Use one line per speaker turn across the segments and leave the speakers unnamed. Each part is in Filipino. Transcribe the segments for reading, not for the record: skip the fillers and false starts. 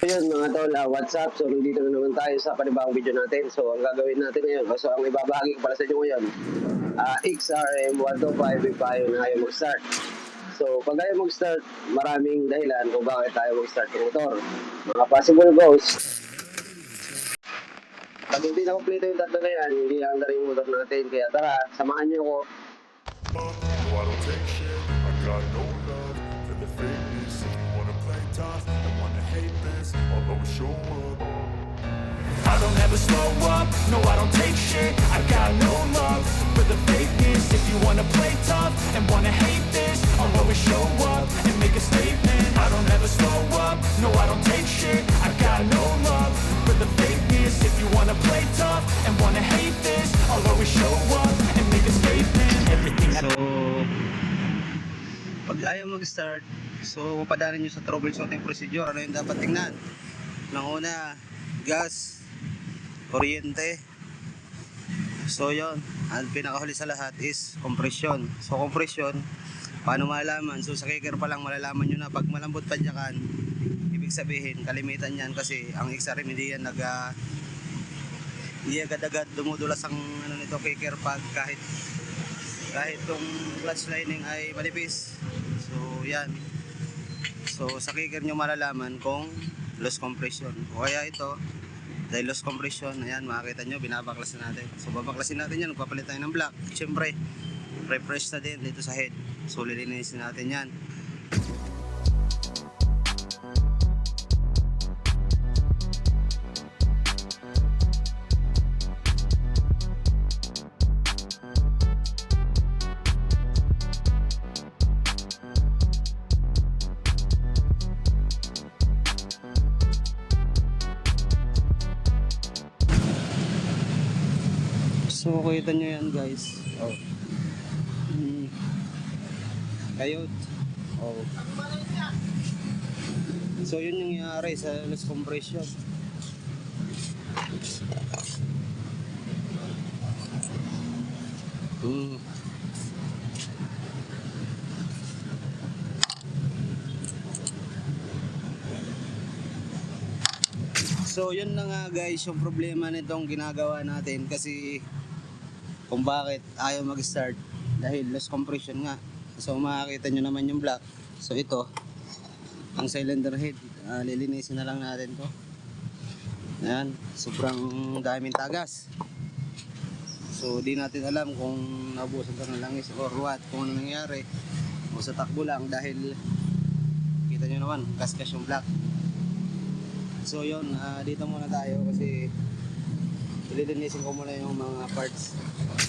Ayun mga tol, what's up? So nandito na naman tayo sa panibagong video natin. So ang gagawin natin ngayon, so ang ibabahagi ko pala sa inyo ngayon, XRM 125 if ayaw na ayaw mag-start. So pag ayaw mag-start, maraming dahilan kung bakit tayo mag-start ng motor. Mga possible goals. Pag hindi na kompleto yung tatlo na yan, hindi lang na rin yung motor natin. Kaya tara, samahan niyo ako.
I don't take shit, I got no love for the fakeness. If you wanna play tough and wanna hate this, I'll always show up. I don't ever slow up, no I don't take shit. I got no love for the fakeness. If you wanna play tough and wanna hate this, I'll always show up and make a statement. I don't ever slow up, no I don't take shit. I got no love for the fakeness. If you wanna play tough and wanna hate this, I'll always show up and make a statement. Everything I
So, pag ayaw mag-start, so padaanin nyo sa troubleshooting procedure. Ano yung dapat tingnan? Nang una, gas, kuryente. So yun, ang pinakahuli sa lahat is compression. So compression, paano malalaman? So sa kicker pa lang malalaman nyo na pag malambot padyakan, ibig sabihin kalimitan yan kasi ang XRM hindi yan hindi agad-agad dumudulas ang nito kicker pag kahit tong clutch lining ay manipis. So yan, so sa kicker nyo malalaman kung loss compression o kaya ito dahil loss compression. Ayan, makikita nyo binabaklasin natin. So babaklasin natin yan, magpapalit tayo ng block. Siyempre refresh na din dito sa head, so lilinisin natin yan. So kita nyo yan guys. Oh. Kayot. Oh. So yun yung nangyari sa loss compression. So yun na nga guys yung problema nitong ginagawa natin kasi kung bakit ayaw mag-start dahil loss compression nga. So makikita nyo naman yung block. So ito ang cylinder head, lilinisin na lang natin to. Ayan, sobrang daming tagas. So di natin alam kung nabusan ka ng langis or what, kung ano nangyari o sa takbo lang dahil kita nyo naman gas-gas yung block. So yun, dito muna tayo kasi ililinisin ko muna yung mga parts.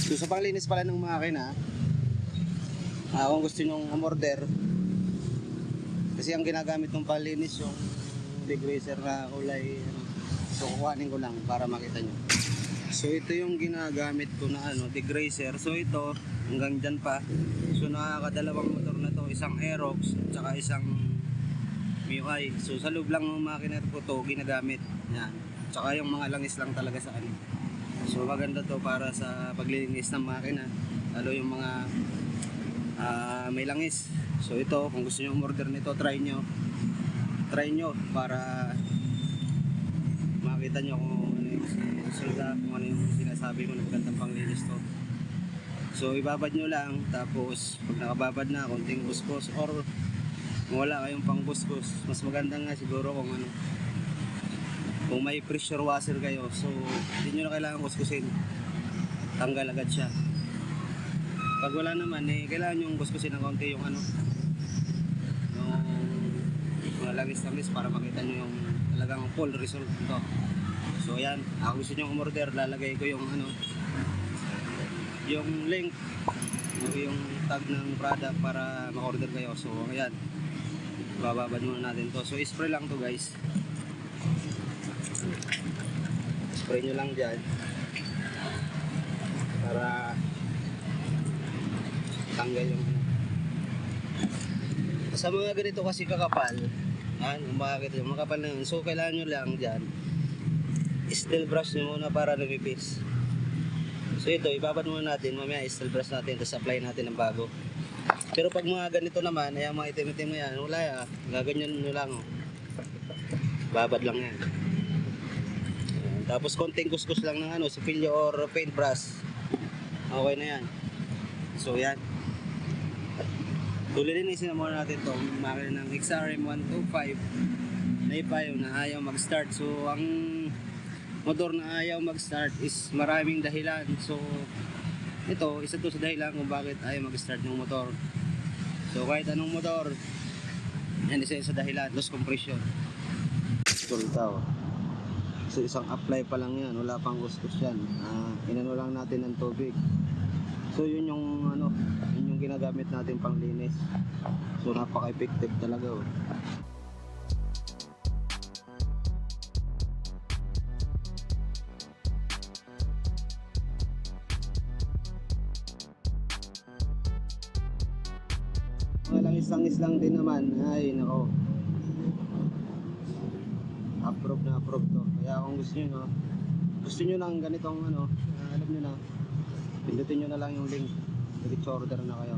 So sa panglinis pala ng makina, kung gusto nyong umorder, kasi ang ginagamit ng panlinis yung degreaser na kulay, so kukuhanin ko lang para makita nyo. So ito yung ginagamit ko na degreaser. So ito hanggang dyan pa. So nakakadalawang motor na to, isang Aerox at saka isang MIUI. So sa loob lang ng makina ko to ginagamit. Yan. Tsaka yung mga langis lang talaga sa ano. So maganda to para sa paglilinis ng makina, lalo yung mga may langis. So ito, kung gusto niyo umorder nito, try nyo para makita nyo kung ano yung resulta, kung ano yung sinasabi ko na magandang panglinis to. So ibabad nyo lang, tapos pag nakababad na, konting kuskus, or kung wala kayong pang kuskus, mas maganda nga siguro kung may pressure washer kayo, so hindi nyo na kailangan kuskusin, tanggal agad siya. Pag wala naman, kailangan nyo kuskusin ng konti yung yung mga langis para makita nyo yung talagang full result nito. So ayan, kung gusto nyo umorder, lalagay ko yung yung link o yung tag ng product para ma-order kayo. So ayan, bababad muna natin to. So spray lang to guys, spray nyo lang dyan para tanggal yung sa mga ganito kasi kakapal. Bakit yung makapal na yun, so kailangan nyo lang dyan steel brush nyo muna para lumipis. So ito, ibabad muna natin, mamaya steel brush natin, tapos apply natin ng bago. Pero pag mga ganito naman, ay mga itim-itim na yan, wala ya, gaganyan nyo lang. babad lang yan. Ayan. Tapos konting kuskus lang ng sipilyo or paintbrush, okay na yan. So yan, tulilinisin na muna natin itong makina ng XRM 125 na ipayo na ayaw mag-start. So ang motor na ayaw mag-start is maraming dahilan. So ito, isa to sa dahilan kung bakit ayaw mag-start ng motor. So kahit anong motor, yan isa sa dahilan, loss compression. Sultaw. So isang apply pa lang yan, wala pang kuskus yan. Inano lang natin ng tubig. So yun yung yun yung ginagamit natin pang linis. So napaka-effective talaga. Walang isang-is lang din naman. Ay nako, approve na approve to. Kaya kung gusto nyo ng ganitong alam nyo na, pindutin nyo na lang yung link, direct order na kayo.